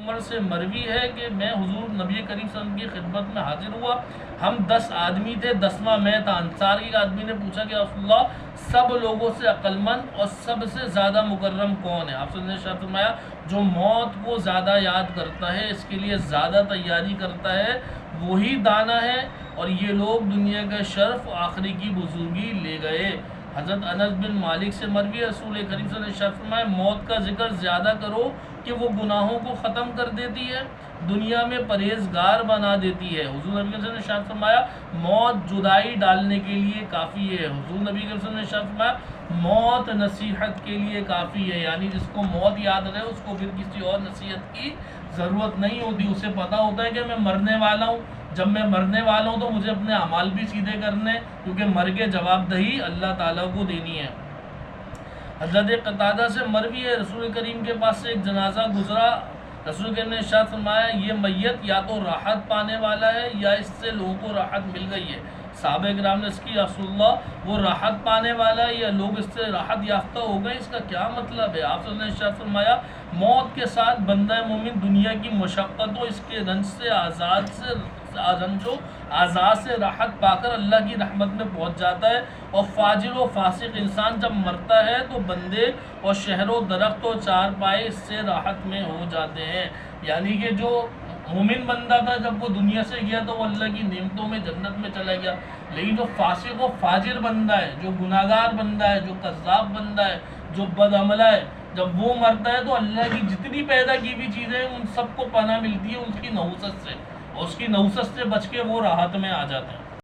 عمر سے مروی ہے کہ میں حضور نبی کریم صلی اللہ علیہ وسلم کی خدمت میں حاضر ہوا. ہم 10 آدمی تھے، 10واں میں تھا. انصار کے آدمی نے پوچھا کہ رسول اللہ سب لوگوں سے عقل مند اور سب سے زیادہ مکرم کون ہے؟ آپ نے ارشاد فرمایا جو موت کو زیادہ یاد کرتا ہے، اس کے لیے زیادہ تیاری کرتا ہے، وہی دانا ہے. اور یہ لوگ دنیا کا شرف و آخری کی بزرگی لے گئے. حضرت انس بن مالک سے مروی رسول کریم صلی اللہ علیہ وسلم نے ارشاد فرمایا موت کا ذکر زیادہ کرو کہ وہ گناہوں کو ختم کر دیتی ہے، دنیا میں پرہیزگار بنا دیتی ہے. حضور نبی صلی اللہ علیہ وسلم نے ارشاد فرمایا موت جدائی ڈالنے کے لیے کافی ہے. حضور نبی صلی اللہ علیہ وسلم نے ارشاد فرمایا موت نصیحت کے لیے کافی ہے. یعنی جس کو موت یاد رہے اس کو پھر کسی اور نصیحت کی ضرورت نہیں ہوتی. اسے پتہ ہوتا ہے کہ میں مرنے والا ہوں. جب میں مرنے والا ہوں تو مجھے اپنے اعمال بھی سیدھے کرنے، کیونکہ مر کے جواب دہی اللہ تعالیٰ کو دینی ہے. حضرت قتادہ سے مروی ہے رسول کریم کے پاس سے ایک جنازہ گزرا. رسول کریم نے ارشاد فرمایا یہ میت یا تو راحت پانے والا ہے یا اس سے لوگوں کو راحت مل گئی ہے. صحابہ کرام نے اس کی رسول اللہ وہ راحت پانے والا ہے یا لوگ اس سے راحت یافتہ ہو گئے، اس کا کیا مطلب ہے؟ آپ نے ارشاد فرمایا موت کے ساتھ بندہ مومن دنیا کی مشقتوں اس کے رنج سے آزاد سے راحت پا کر اللہ کی رحمت میں پہنچ جاتا ہے. اور فاجر و فاسق انسان جب مرتا ہے تو بندے اور شہر و درخت و چار پائے اس سے راحت میں ہو جاتے ہیں. یعنی کہ جو مومن بندہ تھا جب وہ دنیا سے گیا تو وہ اللہ کی نعمتوں میں جنت میں چلا گیا، لیکن جو فاسق و فاجر بندہ ہے، جو گناہگار بندہ ہے، جو کذاب بندہ ہے، جو بد عملہ ہے، جب وہ مرتا ہے تو اللہ کی جتنی پیدا کی ہوئی چیزیں ان سب کو پناہ ملتی ہے اس کی نحوست سے، اور اس کی نحوست سے بچ کے وہ راحت میں آ جاتے ہیں.